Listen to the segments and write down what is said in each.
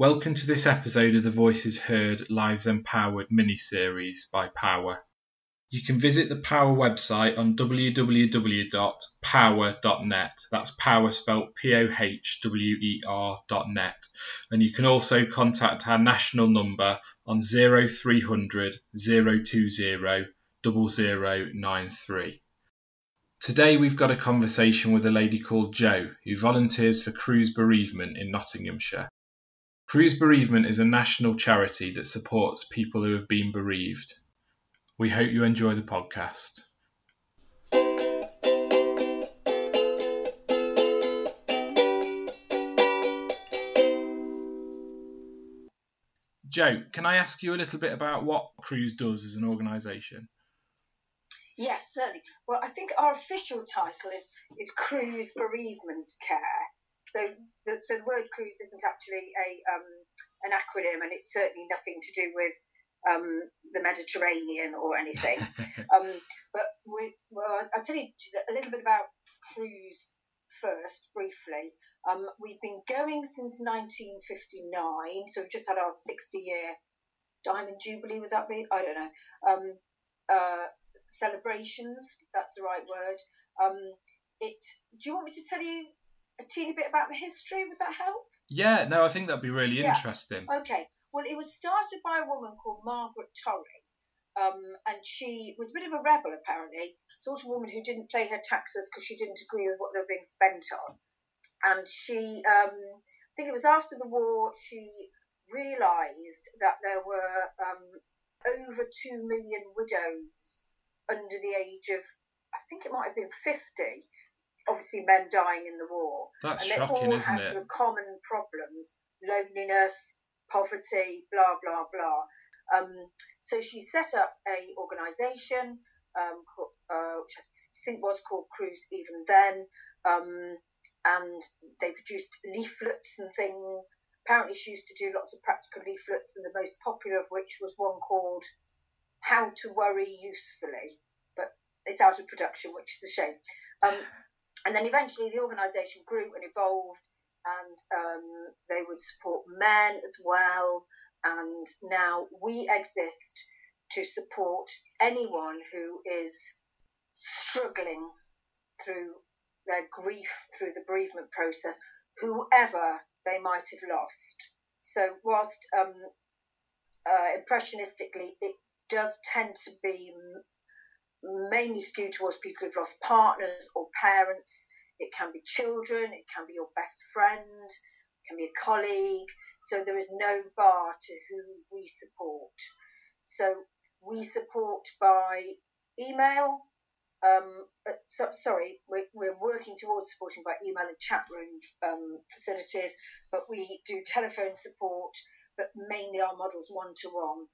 Welcome to this episode of the Voices Heard Lives Empowered mini-series by POhWER. You can visit the POhWER website on www.pohwer.net. That's POhWER spelled POhWER.net. And you can also contact our national number on 0300 020 0093. Today we've got a conversation with a lady called Jo, who volunteers for Cruse Bereavement in Nottinghamshire. Cruse Bereavement is a national charity that supports people who have been bereaved. We hope you enjoy the podcast. Jo, can I ask you a little bit about what Cruse does as an organisation? Yes, certainly. Well, I think our official title is Cruse Bereavement Care. So the word Cruse isn't actually an acronym, and it's certainly nothing to do with the Mediterranean or anything. But I'll tell you a little bit about Cruse first, briefly. We've been going since 1959, so we've just had our 60-year Diamond Jubilee, would that be? I don't know. Celebrations, that's the right word. Do you want me to tell you a teeny bit about the history? Would that help? Yeah, no, I think that'd be really interesting. Okay. Well, it was started by a woman called Margaret Torrey, and she was a bit of a rebel, apparently, sort of woman who didn't pay her taxes because she didn't agree with what they were being spent on. And she, I think it was after the war, she realised that there were over 2 million widows under the age of, I think it might have been 50. Obviously, men dying in the war. That's and shocking, they all isn't had it? sort of common problems: loneliness, poverty, blah blah blah. So she set up a organisation, which I think was called Cruse even then, and they produced leaflets and things. Apparently, she used to do lots of practical leaflets, and the most popular of which was one called "How to Worry Usefully," but it's out of production, which is a shame. And then eventually the organisation grew and evolved, and they would support men as well. And now we exist to support anyone who is struggling through their grief, through the bereavement process, whoever they might have lost. So whilst impressionistically it does tend to be mainly skewed towards people who've lost partners or parents. It can be children, it can be your best friend, it can be a colleague. So there is no bar to who we support. So we support by email. We're working towards supporting by email and chat room facilities, but we do telephone support, but mainly our model's one-to-one.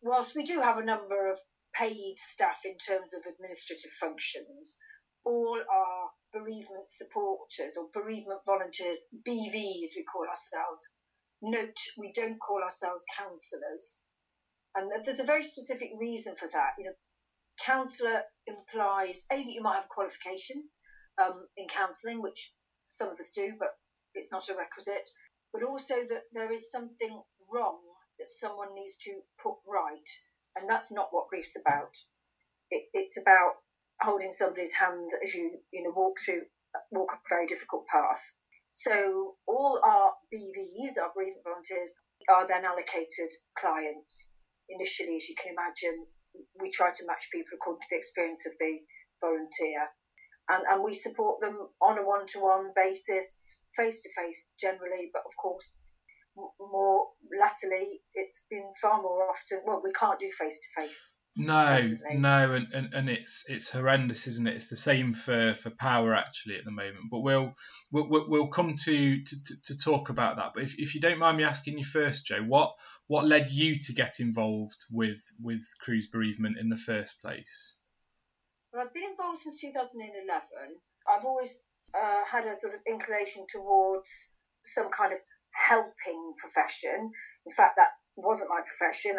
Whilst we do have a number of paid staff in terms of administrative functions, all our bereavement supporters or bereavement volunteers, BVs we call ourselves. Note, we don't call ourselves counsellors, and there's a very specific reason for that. Counsellor implies that you might have a qualification in counselling, which some of us do, but it's not a requisite, but also that there is something wrong that someone needs to put right. And that's not what grief's about. It's about holding somebody's hand as you walk up a very difficult path. So all our BVs, our bereavement volunteers, are then allocated clients. Initially, as you can imagine, we try to match people according to the experience of the volunteer. And we support them on a one-to-one basis, face-to-face generally, but of course, more latterly, it's been far more often. Well, we can't do face to face. No, and it's horrendous, isn't it? It's the same for POhWER actually at the moment. But we'll come to talk about that. But if you don't mind me asking you first, Jo, what led you to get involved with Cruse Bereavement in the first place? Well, I've been involved since 2011. I've always had a sort of inclination towards some kind of helping profession. In fact, that wasn't my profession.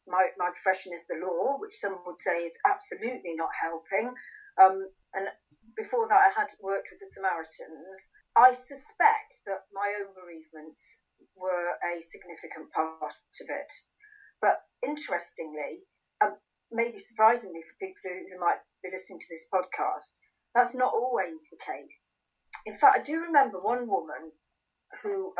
My profession is the law, which some would say is absolutely not helping. And before that, I had worked with the Samaritans. I suspect that my own bereavements were a significant part of it. But interestingly, maybe surprisingly for people who might be listening to this podcast, that's not always the case. In fact, I do remember one woman who,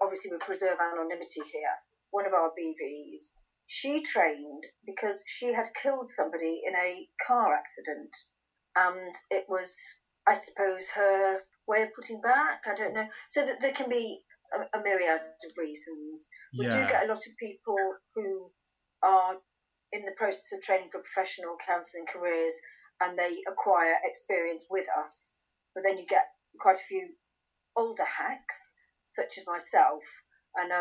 obviously we preserve anonymity here, one of our BVs, she trained because she had killed somebody in a car accident. And it was, I suppose, her way of putting back. I don't know. So that there can be a myriad of reasons. We do get a lot of people who are in the process of training for professional counselling careers and they acquire experience with us. But then you get quite a few older hacks, such as myself. And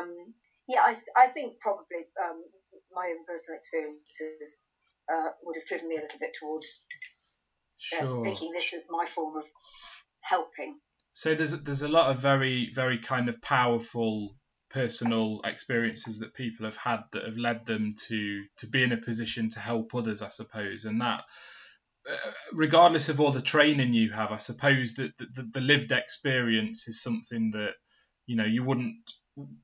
I think probably my own personal experiences would have driven me a little bit towards making this as my form of helping. So there's a lot of very, very kind of powerful personal experiences that people have had that have led them to be in a position to help others, I suppose. And that, regardless of all the training you have, I suppose that the lived experience is something that, you know, you wouldn't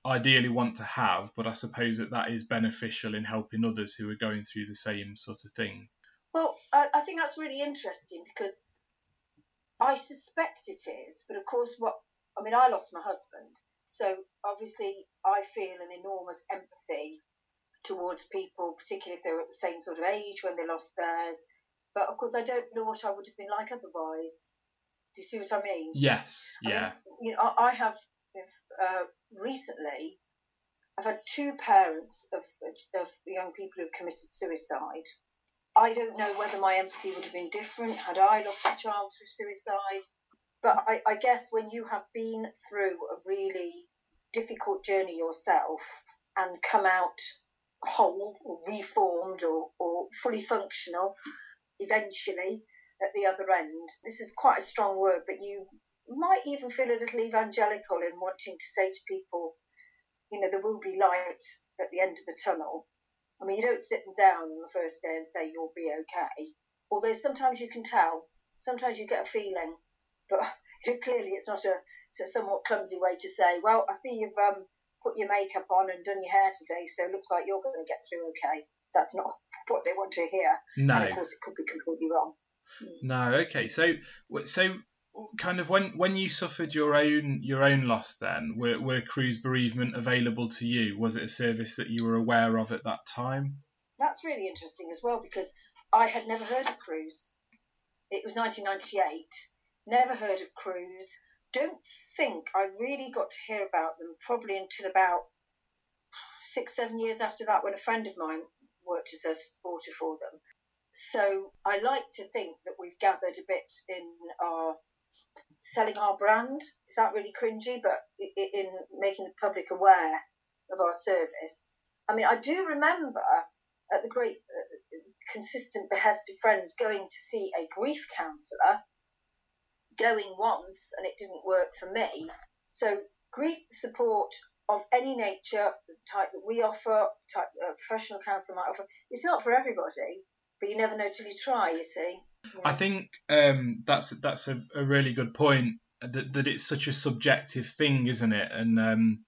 ideally want to have, but I suppose that is beneficial in helping others who are going through the same sort of thing. Well, I think that's really interesting because I suspect it is, but of course I lost my husband, so obviously I feel an enormous empathy towards people, particularly if they were at the same sort of age when they lost theirs, but of course I don't know what I would have been like otherwise. Do you see what I mean? Yes, yeah. I have recently, I've had two parents of young people who've committed suicide. I don't know whether my empathy would have been different had I lost a child through suicide. But I guess when you have been through a really difficult journey yourself and come out whole or reformed or fully functional eventually at the other end, this is quite a strong word, but you might even feel a little evangelical in wanting to say to people, you know, there will be light at the end of the tunnel. I mean, you don't sit them down on the first day and say you'll be okay. Although sometimes you can tell, sometimes you get a feeling, but clearly it's not a somewhat clumsy way to say, well, I see you've put your makeup on and done your hair today, so it looks like you're going to get through okay. That's not what they want to hear. No. And of course, it could be completely wrong. No, okay. So kind of when you suffered your own loss, then were Cruse Bereavement available to you? Was it a service that you were aware of at that time? That's really interesting as well, because I had never heard of Cruse. It was 1998. Never heard of Cruse. Don't think I really got to hear about them probably until about 6-7 years after that, when a friend of mine worked as a supporter for them. So I like to think that we've gathered a bit in our selling our brand. Is that really cringy? But in making the public aware of our service. I mean, I do remember at the great consistent behest of friends going to see a grief counsellor, going once, and it didn't work for me. So grief support of any nature, the type that we offer, type professional counsel might offer, it's not for everybody, but you never know till you try, you see. Yeah. I think that's a really good point, that it's such a subjective thing, isn't it? And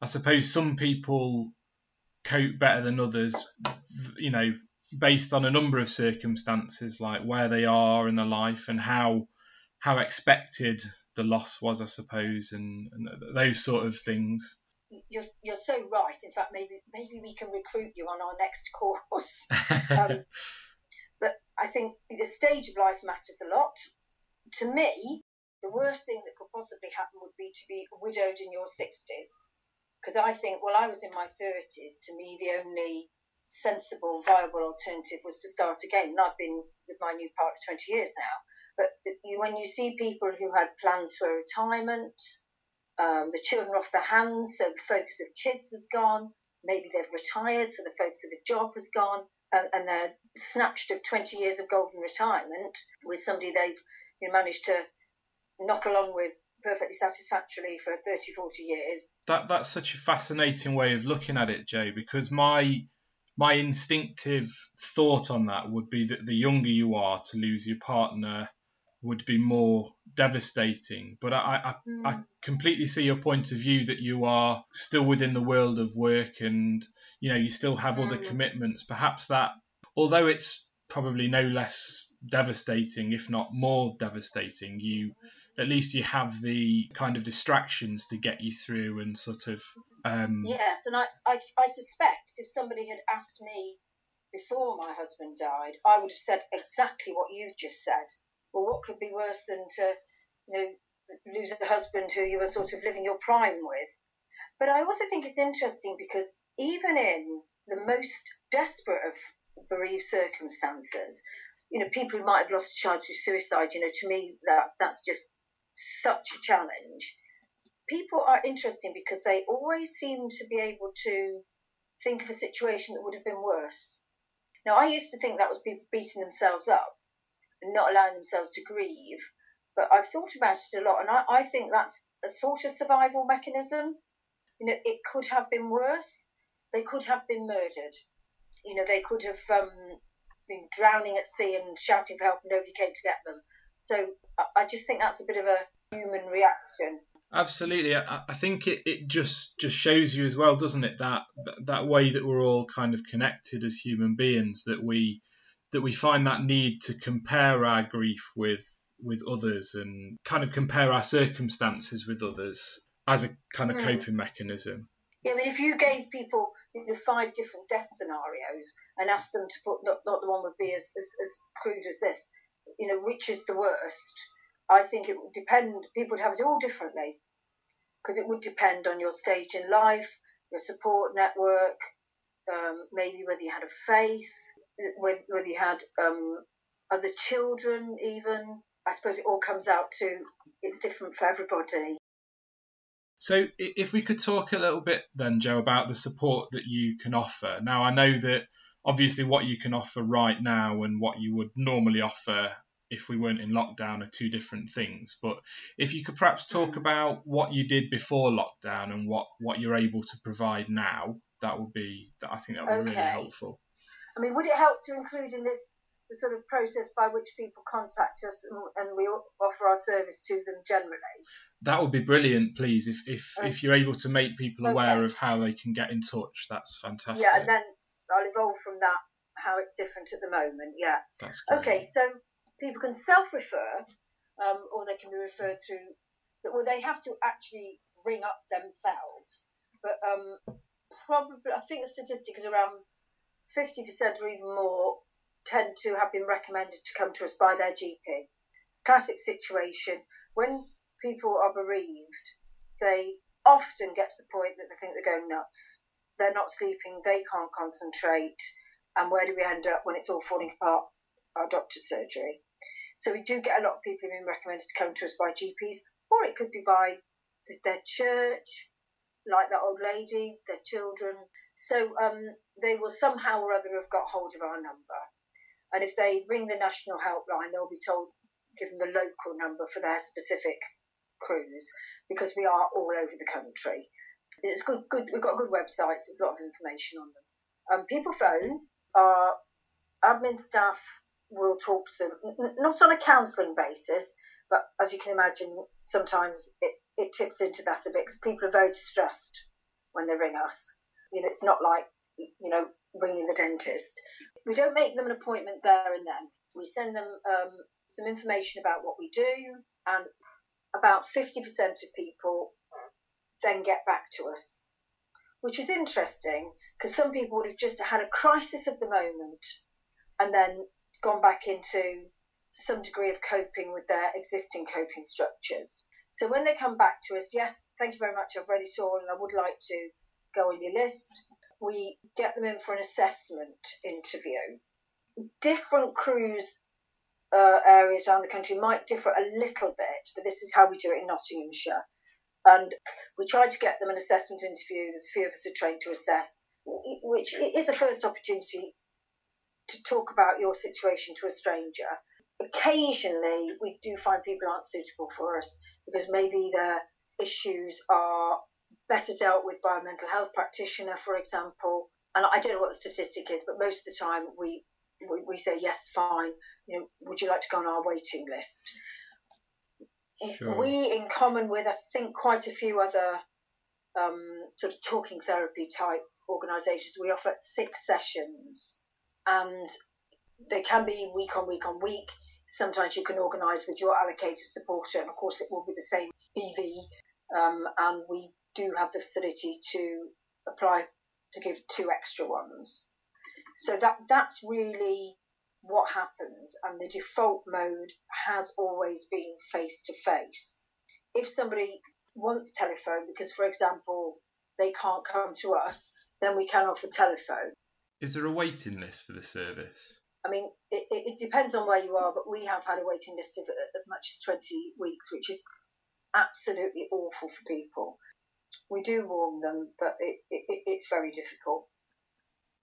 I suppose some people cope better than others, you know, based on a number of circumstances, like where they are in their life and how expected the loss was, I suppose, and those sort of things. You're so right. In fact, maybe we can recruit you on our next course. But I think the stage of life matters a lot. To me, the worst thing that could possibly happen would be to be widowed in your 60s. Because I think, well, I was in my 30s. To me, the only sensible, viable alternative was to start again. And I've been with my new partner 20 years now. But when you see people who had plans for retirement, the children are off their hands, so the focus of kids has gone. Maybe they've retired, so the focus of the job has gone. And they're snatched of 20 years of golden retirement with somebody they've managed to knock along with perfectly satisfactorily for 30, 40 years. That's such a fascinating way of looking at it, Jo, because my instinctive thought on that would be that the younger you are to lose your partner, would be more devastating. But I completely see your point of view, that you are still within the world of work, and you still have other commitments. Perhaps that, although it's probably no less devastating, if not more devastating, at least you have the kind of distractions to get you through and sort of yes. And I suspect if somebody had asked me before my husband died, I would have said exactly what you've just said. Well, what could be worse than to lose a husband who you were sort of living your prime with? But I also think it's interesting because even in the most desperate of bereaved circumstances, people who might have lost a child through suicide, to me that's just such a challenge. People are interesting because they always seem to be able to think of a situation that would have been worse. Now, I used to think that was people beating themselves up and not allowing themselves to grieve, but I've thought about it a lot, and I think that's a sort of survival mechanism. It could have been worse. They could have been murdered. They could have been drowning at sea and shouting for help and nobody came to get them. So I just think that's a bit of a human reaction. Absolutely. I think it just shows you as well, doesn't it, that way that we're all kind of connected as human beings, that we find that need to compare our grief with others and kind of compare our circumstances with others as a kind of coping mechanism. Yeah, I mean, if you gave people 5 different death scenarios and asked them to put, not the one would be as crude as this, which is the worst, I think it would depend. People would have it all differently, because it would depend on your stage in life, your support network, maybe whether you had a faith, whether you had other children even. I suppose it all comes out to it's different for everybody. So if we could talk a little bit then, Jo, about the support that you can offer. Now, I know that obviously what you can offer right now and what you would normally offer if we weren't in lockdown are 2 different things. But if you could perhaps talk about what you did before lockdown and what you're able to provide now, I think that would be really helpful. I mean, would it help to include in this the sort of process by which people contact us and we offer our service to them generally? That would be brilliant, please. If you're able to make people aware of how they can get in touch, that's fantastic. Yeah, and then I'll evolve from that, how it's different at the moment. Yeah. That's great. Okay, so people can self-refer, or they can be referred through. Well, they have to actually ring up themselves. But probably, I think the statistic is around 50% or even more tend to have been recommended to come to us by their GP. Classic situation, when people are bereaved, they often get to the point that they think they're going nuts. They're not sleeping, they can't concentrate, and where do we end up when it's all falling apart? Our doctor's surgery. So we do get a lot of people who've been recommended to come to us by GPs, or it could be by their church, like that old lady, their children. So they will somehow or other have got hold of our number. And if they ring the national helpline, they'll be given the local number for their specific cruise, because we are all over the country. It's good. We've got good websites. There's a lot of information on them. People phone. Our admin staff will talk to them, not on a counselling basis, but as you can imagine, sometimes it tips into that a bit, because people are very distressed when they ring us. It's not like, ringing the dentist. We don't make them an appointment there and then. We send them some information about what we do, and about 50% of people then get back to us, which is interesting, because some people would have just had a crisis of the moment and then gone back into some degree of coping with their existing coping structures. So when they come back to us, yes, thank you very much, I've read it all and I would like to go on your list. We get them in for an assessment interview. Different cruise areas around the country might differ a little bit, but this is how we do it in Nottinghamshire. And we try to get them an assessment interview. There's a few of us are trained to assess, which is a first opportunity to talk about your situation to a stranger. Occasionally, we do find people aren't suitable for us because maybe their issues are better dealt with by a mental health practitioner, for example. And I don't know what the statistic is, but most of the time we say, yes, fine, would you like to go on our waiting list? Sure. We, in common with, I think, quite a few other sort of talking therapy type organisations, we offer 6 sessions, and they can be week on week on week. Sometimes you can organise with your allocated supporter, and of course it will be the same EV, and we do have the facility to apply to give 2 extra ones. So that's really what happens, and the default mode has always been face-to-face. If somebody wants telephone because, for example, they can't come to us, then we can offer telephone. Is there a waiting list for the service? I mean, it depends on where you are, but we have had a waiting list of as much as 20 weeks, which is absolutely awful for people. We do warn them, but it's very difficult.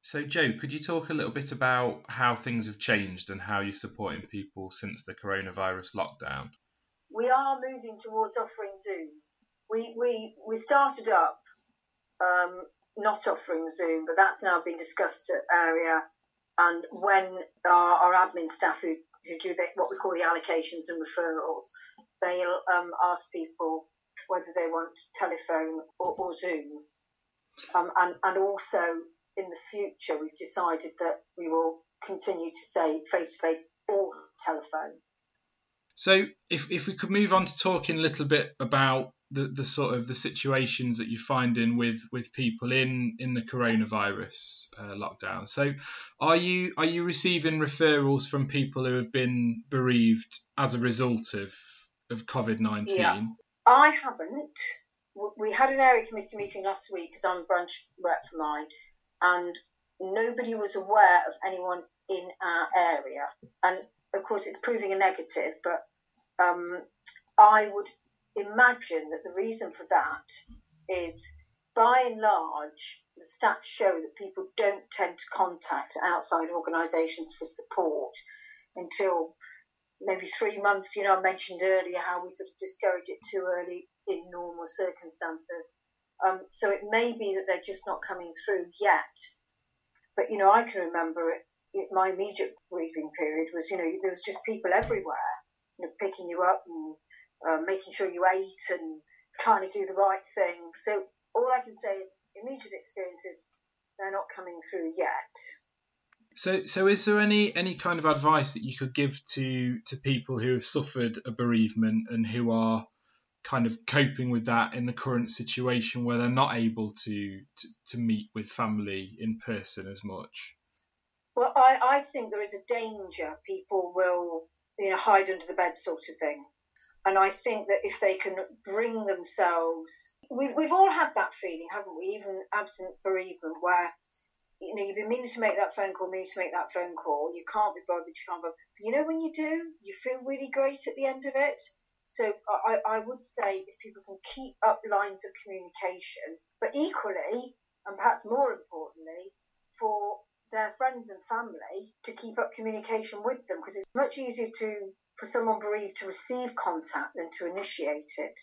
So, Jo, could you talk a little bit about how things have changed and how you're supporting people since the coronavirus lockdown? We are moving towards offering Zoom. We started up not offering Zoom, but that's now been discussed at area. And when our admin staff who do what we call the allocations and referrals, they'll ask people whether they want telephone or Zoom. And also in the future, we've decided that we will continue to say face-to-face or telephone. So if we could move on to talking a little bit about the sort of the situations that you're finding with people in the coronavirus lockdown. So are you receiving referrals from people who have been bereaved as a result of COVID-19? Yeah, I haven't. We had an area committee meeting last week because I'm a branch rep for mine, and nobody was aware of anyone in our area. And of course it's proving a negative, but I would imagine that the reason for that is, by and large, the stats show that people don't tend to contact outside organisations for support until maybe 3 months. You know, I mentioned earlier how we sort of discourage it too early in normal circumstances. So it may be that they're just not coming through yet. But, you know, I can remember my immediate grieving period was, you know, there was just people everywhere, you know, picking you up and making sure you ate and trying to do the right thing. So all I can say is immediate experiences, they're not coming through yet. So is there any kind of advice that you could give to people who have suffered a bereavement and who are kind of coping with that in the current situation where they're not able to meet with family in person as much? Well, I think there is a danger people will, you know, hide under the bed sort of thing. And I think that if they can bring themselves, we've all had that feeling, haven't we? Even absent bereavement, where, you know, you've been meaning to make that phone call, you can't be bothered, but you know, when you do, you feel really great at the end of it. So I would say if people can keep up lines of communication, but equally, and perhaps more importantly, for their friends and family to keep up communication with them, because it's much easier for someone bereaved to receive contact than to initiate it.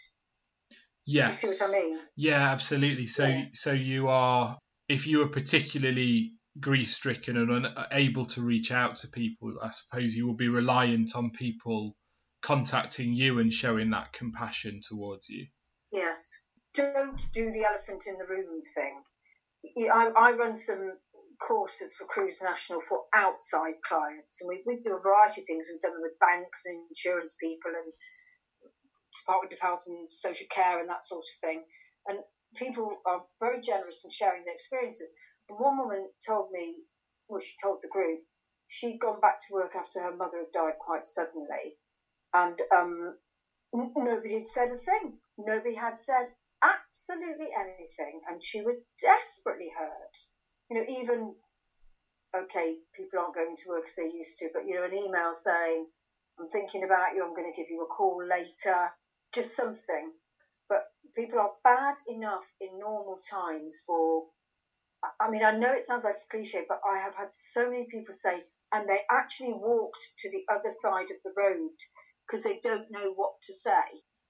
Yes. You see what I mean? Yeah, absolutely. So you are, if you are particularly grief-stricken and unable to reach out to people, I suppose you will be reliant on people contacting you and showing that compassion towards you. Yes. Don't do the elephant in the room thing. I run some courses for Cruse National for outside clients, and we do a variety of things. We've done them with banks and insurance people and Department of Health and Social Care and that sort of thing. And people are very generous in sharing their experiences. And one woman told me, well, she told the group, she'd gone back to work after her mother had died quite suddenly. And nobody had said a thing. Nobody had said absolutely anything. And she was desperately hurt. You know, even, okay, people aren't going to work as they used to, but, you know, an email saying, I'm thinking about you, I'm going to give you a call later, just something. But people are bad enough in normal times for, I mean, I know it sounds like a cliche, but I have had so many people say, and they actually walked to the other side of the road because they don't know what to say.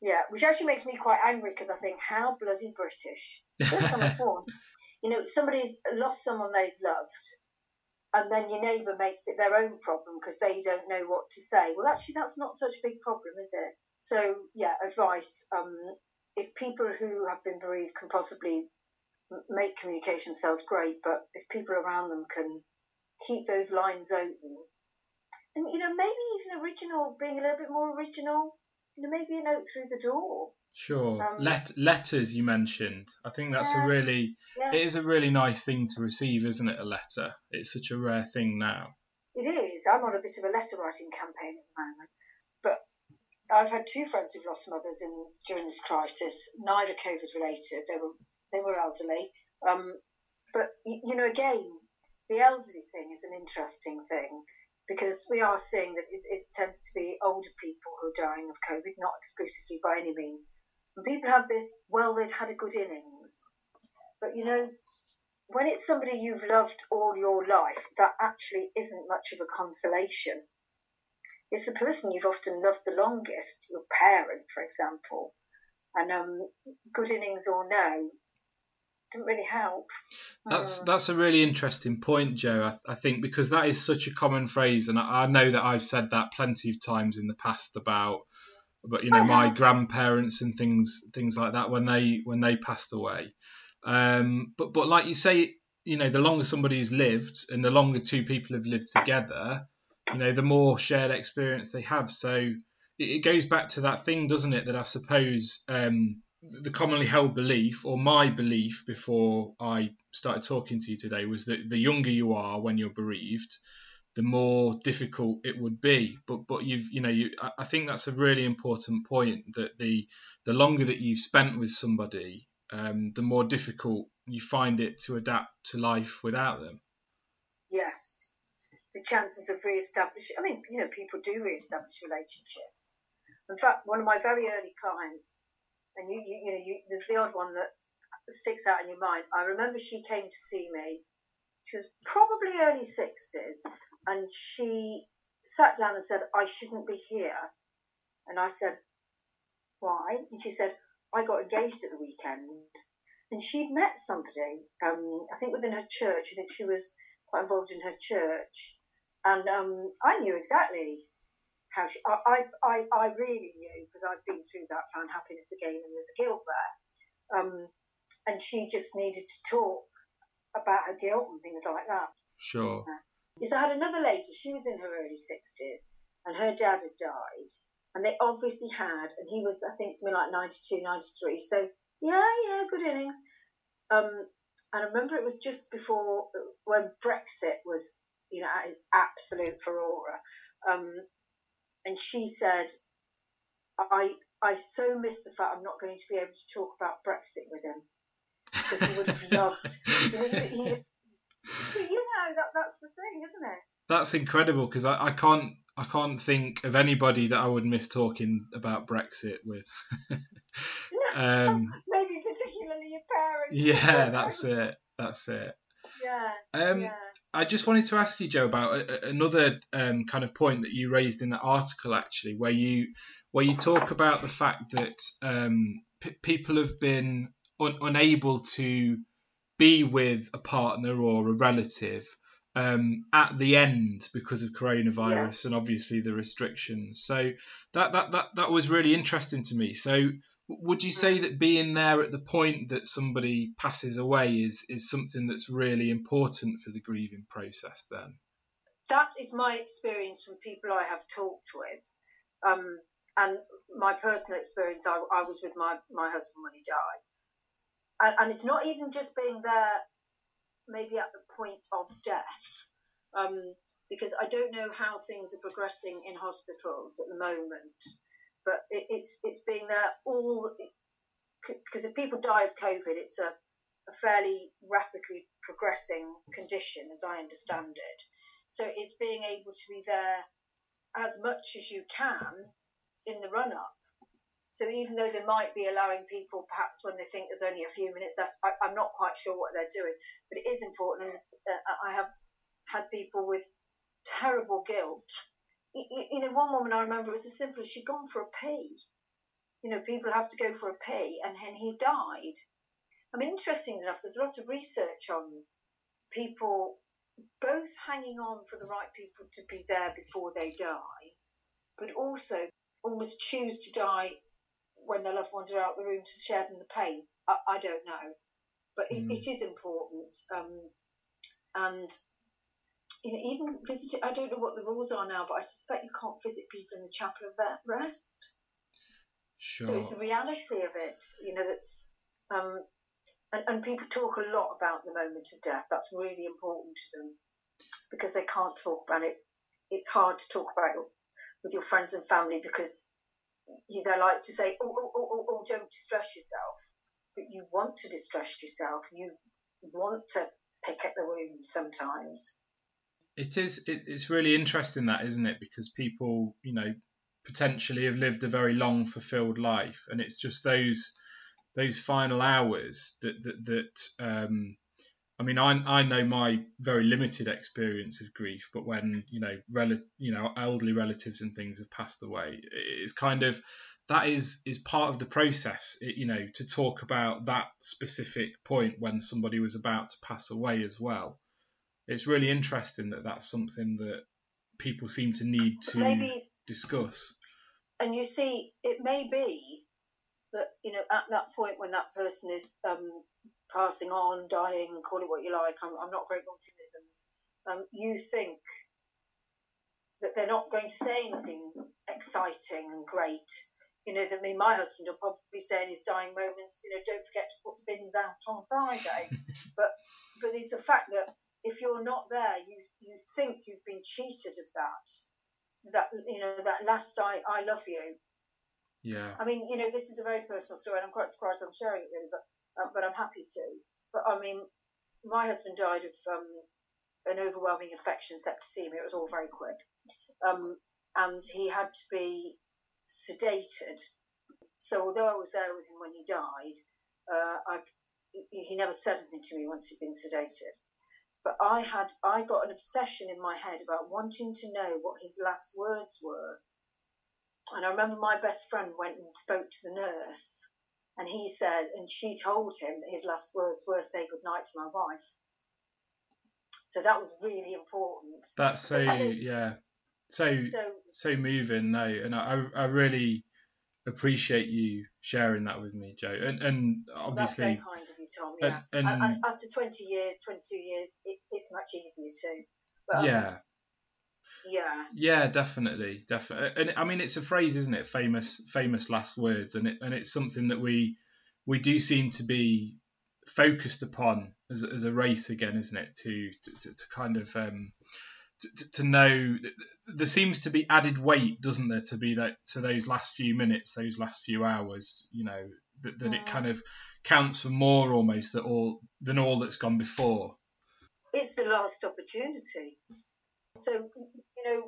Yeah, which actually makes me quite angry because I think, how bloody British. First time I sworn. You know, somebody's lost someone they've loved, and then your neighbour makes it their own problem because they don't know what to say. Well, actually, that's not such a big problem, is it? So, yeah, advice. If people who have been bereaved can possibly make communication sounds great, but if people around them can keep those lines open, and, maybe even being a little bit more original, maybe a note through the door. Sure. Letters you mentioned. I think that's it is a really nice thing to receive, isn't it? A letter. It's such a rare thing now. It is. I'm on a bit of a letter writing campaign at the moment, but I've had 2 friends who've lost mothers during this crisis. Neither COVID related. They were elderly. But again, the elderly thing is an interesting thing, because we are seeing that it tends to be older people who are dying of COVID, not exclusively by any means. And people have this, well, they've had a good innings. But, when it's somebody you've loved all your life, that actually isn't much of a consolation. It's the person you've often loved the longest, your parent, for example. And good innings or no, didn't really help. That's a really interesting point, Jo. I think because that is such a common phrase, and I know that I've said that plenty of times in the past about my grandparents and things like that when they passed away. But like you say, the longer somebody's lived and the longer 2 people have lived together, the more shared experience they have. So it goes back to that thing, doesn't it? That I suppose the commonly held belief, or my belief before I started talking to you today, was that the younger you are when you're bereaved, the more difficult it would be. But I think that's a really important point, that the longer that you've spent with somebody, the more difficult you find it to adapt to life without them. Yes. The chances of re-establishing, people do re-establish relationships. In fact, one of my very early clients, and there's the odd one that sticks out in your mind. I remember she came to see me. She was probably early 60s, and she sat down and said, "I shouldn't be here." And I said, "Why?" And she said, "I got engaged at the weekend." And she'd met somebody, I think within her church. I think she was quite involved in her church. And I knew exactly how I really knew, because I've been through that, found happiness again, and there's a guilt there. And she just needed to talk about her guilt and things like that. Sure. Because I had another lady, she was in her early 60s, and her dad had died, and they obviously had, and he was, I think, something like 92, 93, so yeah, good innings. And I remember it was just before, when Brexit was, at its absolute furore, and she said, I so miss the fact I'm not going to be able to talk about Brexit with him, because he would have loved, that's the thing, isn't it? That's incredible, because I can't think of anybody that I would miss talking about Brexit with. Maybe particularly your parents. Yeah, that's it. Yeah. I just wanted to ask you, Jo, about another kind of point that you raised in the article, actually, where you talk about the fact that people have been unable to be with a partner or a relative at the end because of coronavirus, and obviously the restrictions. So that was really interesting to me. So would you say that being there at the point that somebody passes away is something that's really important for the grieving process then? That is my experience from people I have talked with. And my personal experience, I was with my husband when he died. And it's not even just being there maybe at the point of death, because I don't know how things are progressing in hospitals at the moment, but it's being there all, because if people die of COVID, it's a fairly rapidly progressing condition, as I understand it. So it's being able to be there as much as you can in the run-up. So even though they might be allowing people, perhaps when they think there's only a few minutes left, I'm not quite sure what they're doing, but it is important. And I have had people with terrible guilt. One woman I remember, it was as simple as she'd gone for a pee. People have to go for a pee, and then he died. I mean, interesting enough, there's a lot of research on people both hanging on for the right people to be there before they die, but also almost choose to die when their loved ones are out of the room to share them the pain. I don't know, but it is important. And even visit. I don't know what the rules are now, but I suspect you can't visit people in the chapel of rest. Sure. So it's the reality of it, that's. And people talk a lot about the moment of death. That's really important to them because they can't talk about it. It's hard to talk about it with your friends and family because they like to say, oh, don't distress yourself. But you want to distress yourself. You want to pick at the wound sometimes. It's really interesting, that, isn't it? Because people, potentially have lived a very long, fulfilled life, and it's just those final hours that I mean, I know my very limited experience of grief, but when elderly relatives and things have passed away, it's kind of that is part of the process, to talk about that specific point when somebody was about to pass away as well. It's really interesting that that's something that people seem to need to discuss. And you see, it may be that, at that point when that person is passing on, dying, call it what you like, I'm not great on euphemisms, you think that they're not going to say anything exciting and great. My husband will probably say in his dying moments, don't forget to put the bins out on Friday. but it's a fact that if you're not there, you think you've been cheated of that last I love you. Yeah. I mean, this is a very personal story, and I'm quite surprised I'm sharing it really, but I'm happy to. But I mean, my husband died of an overwhelming infection, septicemia. It was all very quick, and he had to be sedated. So although I was there with him when he died, he never said anything to me once he'd been sedated. But I got an obsession in my head about wanting to know what his last words were. And I remember my best friend went and spoke to the nurse, and she told him that his last words were, "Say goodnight to my wife." So that was really important. That's so moving. No, and I really appreciate you sharing that with me, Jo. And obviously, that's very kind of you, Tom. Yeah. And after 22 years, it's much easier too. But, yeah, definitely. And I mean, it's a phrase, isn't it? Famous last words, and it's something that we do seem to be focused upon as a race again, isn't it? To kind of to know, there seems to be added weight, doesn't there, to those last few minutes, those last few hours, that it kind of counts for more almost than all that's gone before. It's the last opportunity. So,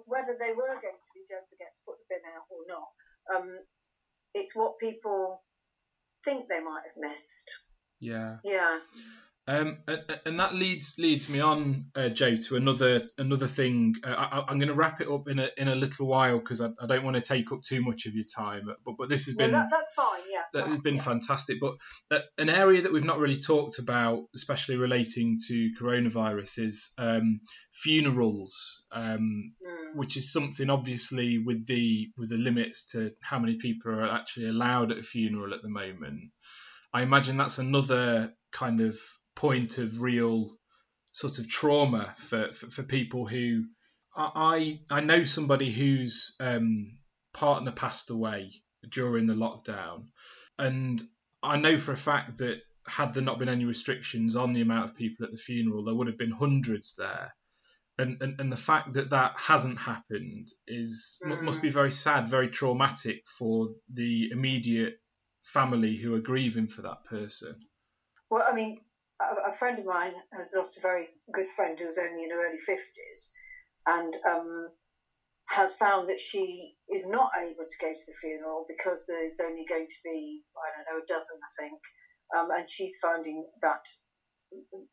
whether they were going to be, don't forget to put the bin out or not, it's what people think they might have missed. Yeah. Yeah. And that leads me on, Jo, to another thing. I'm going to wrap it up in a little while because I don't want to take up too much of your time. But this has been that's fine. Yeah, that has been fantastic. But an area that we've not really talked about, especially relating to coronavirus, is funerals, which is something obviously with the limits to how many people are actually allowed at a funeral at the moment. I imagine that's another kind of point of real sort of trauma for people who I know somebody whose partner passed away during the lockdown, and I know for a fact that had there not been any restrictions on the amount of people at the funeral, there would have been hundreds there. And the fact that hasn't happened must be very sad, very traumatic for the immediate family who are grieving for that person. Well, I mean, a friend of mine has lost a very good friend who was only in her early 50s, and has found that she is not able to go to the funeral because there's only going to be, I don't know, a dozen, I think, and she's finding that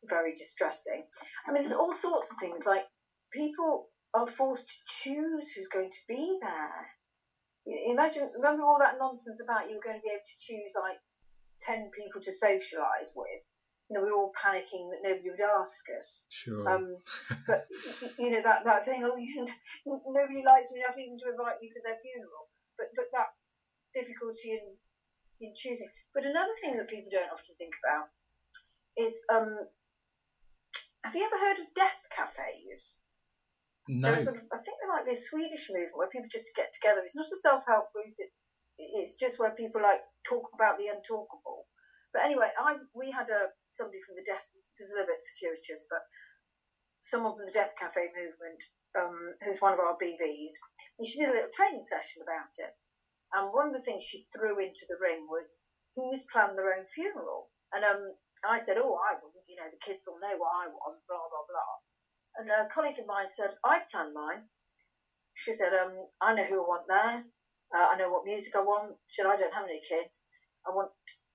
very distressing. I mean, there's all sorts of things, like people are forced to choose who's going to be there. Remember all that nonsense about you were going to be able to choose like 10 people to socialise with? We were all panicking that nobody would ask us. Sure. But that thing, nobody likes me enough even to invite me to their funeral. but that difficulty in choosing. But another thing that people don't often think about is, have you ever heard of death cafes? No. I think there might be a Swedish movement where people just get together. It's not a self-help group. It's just where people like talk about the untalkable. But anyway, we had somebody from the death. This is a little bit circuitous, but someone from the death cafe movement, who's one of our BVs, and she did a little training session about it. And one of the things she threw into the ring was who's planned their own funeral. And I said, oh, I wouldn't. The kids will know what I want. Blah blah blah. And a colleague of mine said, I've planned mine. She said, I know who I want there. I know what music I want. She said, I don't have any kids.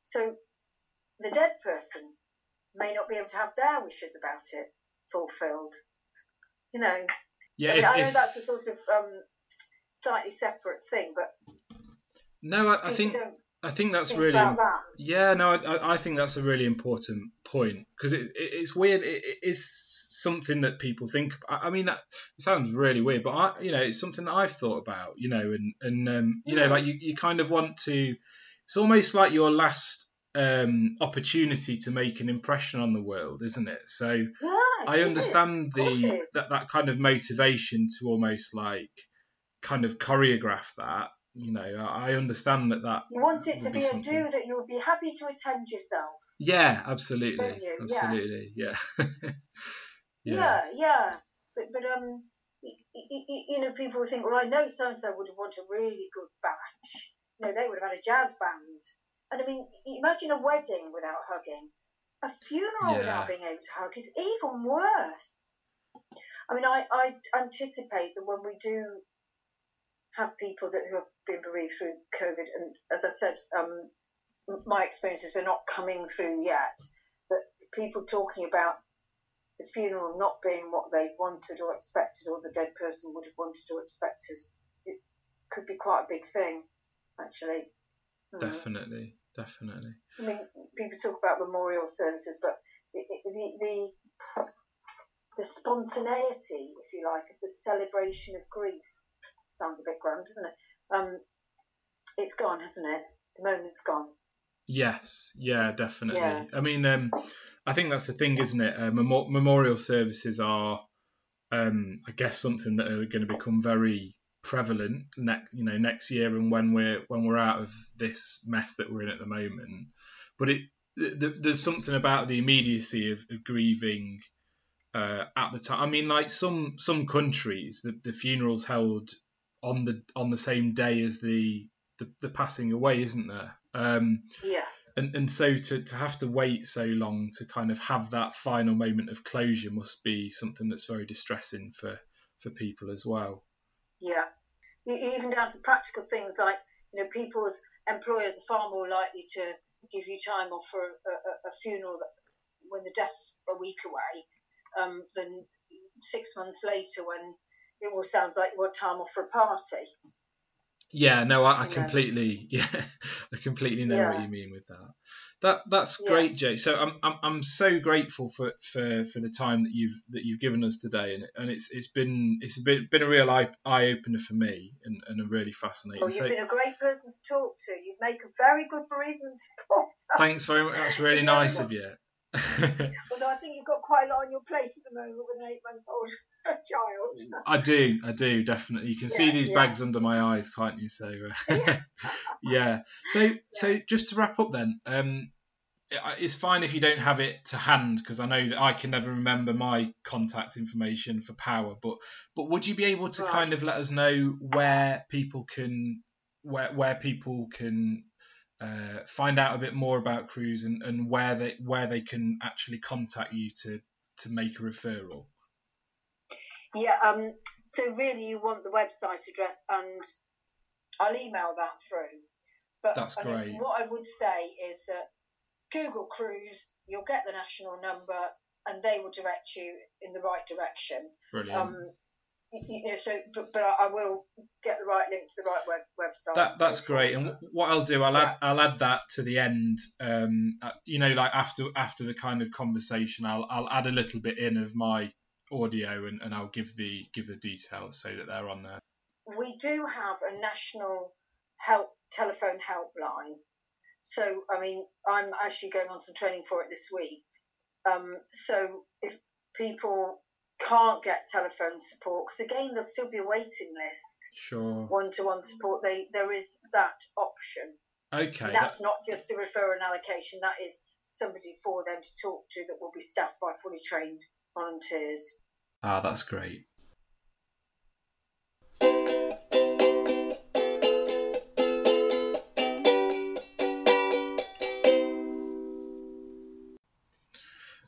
So the dead person may not be able to have their wishes about it fulfilled. Yeah, I know that's a sort of slightly separate thing, but no, I think that's really about that. Yeah, no, I think that's a really important point, because it's weird. It is something that people think about. I mean, that sounds really weird, but it's something that I've thought about. Like you kind of want to. It's almost like your last opportunity to make an impression on the world, isn't it? So yeah, I understand that kind of motivation to almost like kind of choreograph that. I understand that you want it to be a do that you would be happy to attend yourself. Yeah, absolutely, absolutely, yeah. yeah. But people would think, well, I know so and so would want a really good bash. They would have had a jazz band. And I mean, imagine a wedding without hugging. A funeral without being able to hug is even worse. I mean, I anticipate that when we do have people who have been bereaved through COVID, and as I said, my experience is they're not coming through yet, that people talking about the funeral not being what they wanted or expected, or the dead person would have wanted or expected, it could be quite a big thing, actually. Definitely. I mean, people talk about memorial services, but the spontaneity, if you like, of the celebration of grief sounds a bit grand, doesn't it? It's gone, hasn't it? The moment's gone. Yes, yeah, definitely. Yeah. I mean, I think that's the thing, isn't it? Memorial services are, I guess, something that are going to become very prevalent next year, and when we're out of this mess that we're in at the moment. But there's something about the immediacy of grieving at the time. I mean, like some countries, the funeral's held on the same day as the passing away, isn't there? Yes. And so to have to wait so long to kind of have that final moment of closure must be something that's very distressing for people as well. Yeah. Even down to practical things like, people's employers are far more likely to give you time off for a funeral when the death's a week away than 6 months later when it all sounds like you want time off for a party. Yeah, no, I completely, I completely know what you mean with that. That's great, Jay. So I'm so grateful for the time that you've given us today, and it's been a real eye opener for me, and a really fascinating. Well, you've been a great person to talk to. You make a very good bereavement supporter. Thanks very much. That's really nice of you. Although I think you've got quite a lot on your plate at the moment with an 8-month-old child. I do definitely. You can see these bags under my eyes, can't you? So yeah. So just to wrap up then, it's fine if you don't have it to hand, because I know that I can never remember my contact information for POhWER, but would you be able to kind of let us know where people can find out a bit more about Cruse, and where they can actually contact you to make a referral? Yeah, so really you want the website address, and I'll email that through. But that's great. What I would say is that Google Cruse, you'll get the national number, and they will direct you in the right direction. Brilliant. But I will get the right link to the right website. That's great. And what I'll do, I'll add that to the end. Like after the kind of conversation, I'll add a little bit in of my audio, and I'll give the details so that they're on there. We do have a national telephone helpline. So, I mean, I'm actually going on some training for it this week. So if people can't get telephone support, because again, there'll still be a waiting list. Sure. One-to-one support, there is that option. Okay. And that's not just the referral and allocation, that is somebody for them to talk to that will be staffed by fully trained volunteers. Ah, that's great.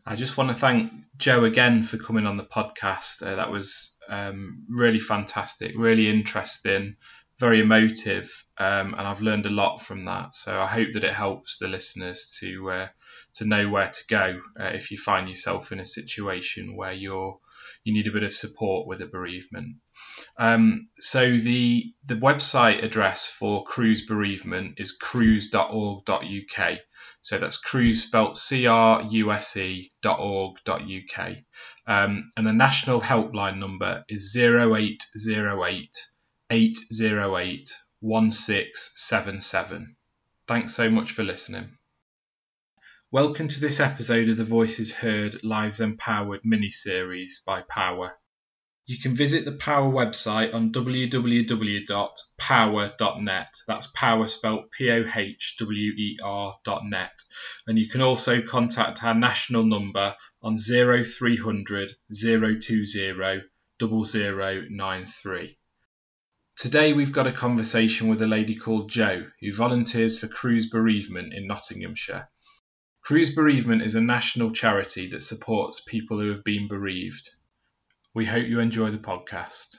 I just want to thank Jo again for coming on the podcast. That was really fantastic, really interesting, very emotive, and I've learned a lot from that. So I hope that it helps the listeners to know where to go if you find yourself in a situation where you need a bit of support with a bereavement. So the website address for Cruse Bereavement is cruse.org.uk. So that's Cruse spelt cruse.org.uk. And the national helpline number is 0808 808 1677. Thanks so much for listening. Welcome to this episode of the Voices Heard Lives Empowered mini-series by POhWER. You can visit the POhWER website on www.pohwer.net. That's POhWER spelt POhWER.net. And you can also contact our national number on 0300 020 0093. Today we've got a conversation with a lady called Jo, who volunteers for Cruse Bereavement in Nottinghamshire. Cruse Bereavement is a national charity that supports people who have been bereaved. We hope you enjoy the podcast.